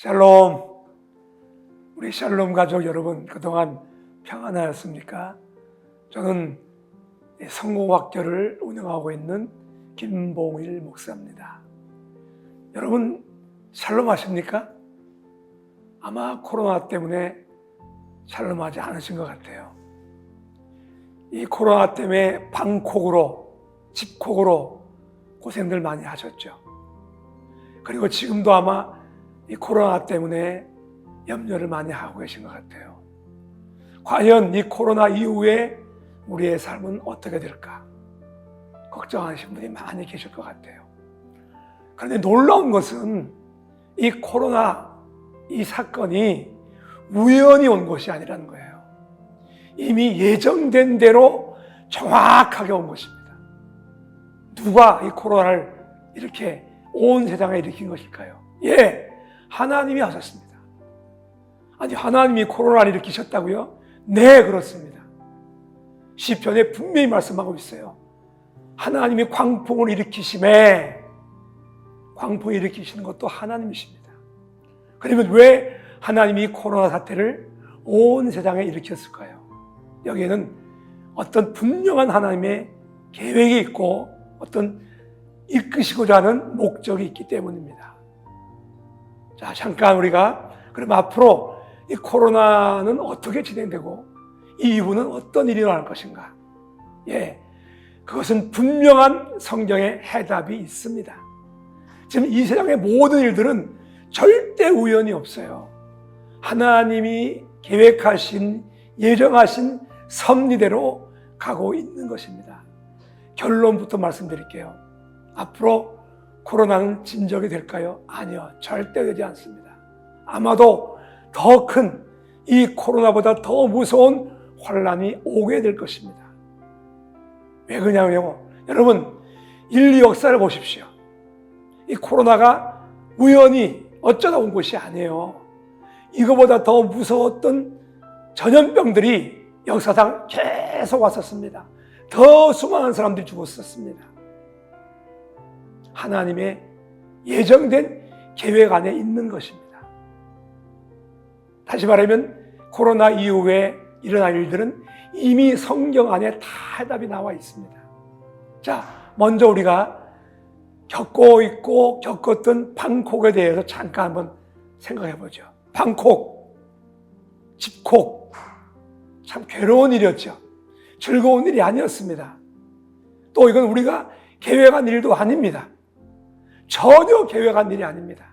샬롬. 우리 샬롬 가족 여러분, 그동안 평안하였습니까? 저는 성공학교를 운영하고 있는 김봉일 목사입니다. 여러분 샬롬 하십니까? 아마 코로나 때문에 샬롬하지 않으신 것 같아요. 이 코로나 때문에 방콕으로, 집콕으로 고생들 많이 하셨죠. 그리고 지금도 아마 이 코로나 때문에 염려를 많이 하고 계신 것 같아요. 과연 이 코로나 이후에 우리의 삶은 어떻게 될까? 걱정하시는 분이 많이 계실 것 같아요. 그런데 놀라운 것은 이 코로나, 이 사건이 우연히 온 것이 아니라는 거예요. 이미 예정된 대로 정확하게 온 것입니다. 누가 이 코로나를 이렇게 온 세상에 일으킨 것일까요? 하나님이 하셨습니다. 아니, 하나님이 코로나를 일으키셨다고요? 네, 그렇습니다. 시편에 분명히 말씀하고 있어요. 하나님이 광풍을 일으키심에, 광풍을 일으키시는 것도 하나님이십니다. 그러면 왜 하나님이 코로나 사태를 온 세상에 일으켰을까요? 여기에는 어떤 분명한 하나님의 계획이 있고 어떤 이끄시고자 하는 목적이 있기 때문입니다. 자, 잠깐 우리가 그럼 앞으로 이 코로나는 어떻게 진행되고 이 이후는 어떤 일이 일어날 것인가? 그것은 분명한 성경의 해답이 있습니다. 지금 이 세상의 모든 일들은 절대 우연이 없어요. 하나님이 계획하신, 예정하신 섭리대로 가고 있는 것입니다. 결론부터 말씀드릴게요. 앞으로 코로나는 진정이 될까요? 아니요, 절대 되지 않습니다. 아마도 더 큰, 이 코로나보다 더 무서운 환란이 오게 될 것입니다. 왜 그러냐면요, 여러분 인류 역사를 보십시오. 이 코로나가 우연히 어쩌다 온 것이 아니에요. 이거보다 더 무서웠던 전염병들이 역사상 계속 왔었습니다. 더 수많은 사람들이 죽었었습니다. 하나님의 예정된 계획 안에 있는 것입니다. 다시 말하면 코로나 이후에 일어날 일들은 이미 성경 안에 다 해답이 나와 있습니다. 자, 먼저 우리가 겪고 있고 겪었던 방콕에 대해서 잠깐 한번 생각해 보죠. 방콕, 집콕, 참 괴로운 일이었죠. 즐거운 일이 아니었습니다. 또 이건 우리가 계획한 일도 아닙니다. 전혀 계획한 일이 아닙니다.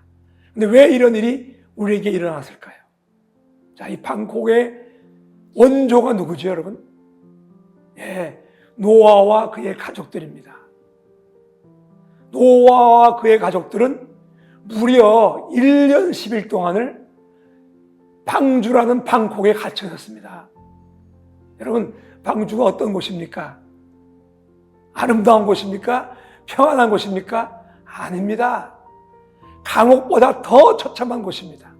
근데 왜 이런 일이 우리에게 일어났을까요? 자, 이 방콕의 원조가 누구죠, 여러분? 노아와 그의 가족들입니다. 노아와 그의 가족들은 무려 1년 10일 동안을 방주라는 방콕에 갇혀 있었습니다. 여러분, 방주가 어떤 곳입니까? 아름다운 곳입니까? 평안한 곳입니까? 아닙니다. 감옥보다 더 처참한 곳입니다.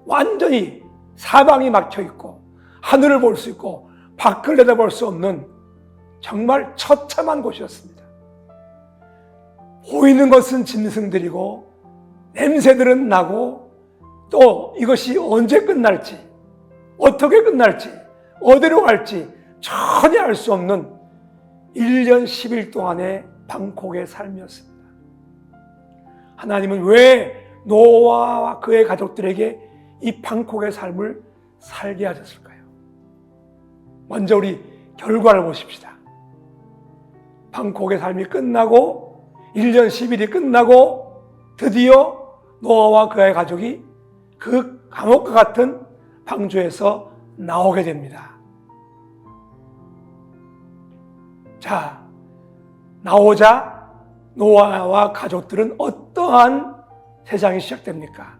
완전히 사방이 막혀 있고 하늘을 볼 수 있고 밖을 내다볼 수 없는 정말 처참한 곳이었습니다. 보이는 것은 짐승들이고 냄새들은 나고 또 이것이 언제 끝날지, 어떻게 끝날지, 어디로 갈지 전혀 알 수 없는 1년 10일 동안의 방콕의 삶이었습니다. 하나님은 왜 노아와 그의 가족들에게 이 방콕의 삶을 살게 하셨을까요? 먼저 우리 결과를 보십시다. 방콕의 삶이 끝나고 1년 10일이 끝나고 드디어 노아와 그의 가족이 그 감옥과 같은 방주에서 나오게 됩니다. 자, 나오자 노아와 가족들은 어떠한 세상이 시작됩니까?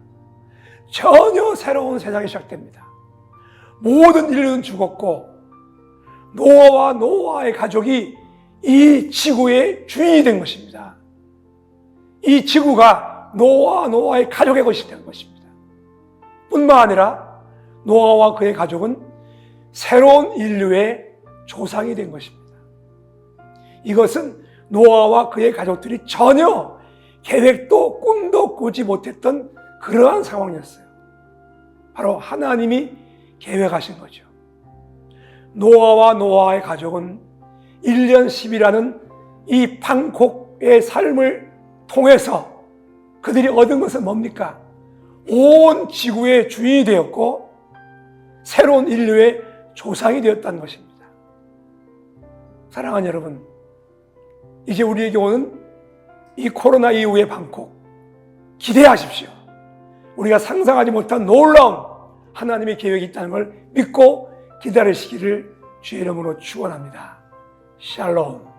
전혀 새로운 세상이 시작됩니다. 모든 인류는 죽었고 노아와 노아의 가족이 이 지구의 주인이 된 것입니다. 이 지구가 노아의 가족의 것이 된 것입니다. 뿐만 아니라 노아와 그의 가족은 새로운 인류의 조상이 된 것입니다. 이것은 노아와 그의 가족들이 전혀 계획도 꿈도 꾸지 못했던 그러한 상황이었어요. 바로 하나님이 계획하신 거죠. 노아와 노아의 가족은 1년 10이라는 이 방콕의 삶을 통해서 그들이 얻은 것은 뭡니까? 온 지구의 주인이 되었고 새로운 인류의 조상이 되었다는 것입니다. 사랑하는 여러분, 이제 우리에게 오는 이 코로나 이후의 방콕 기대하십시오. 우리가 상상하지 못한 놀라운 하나님의 계획이 있다는 걸 믿고 기다리시기를 주의 이름으로 축원합니다. 샬롬.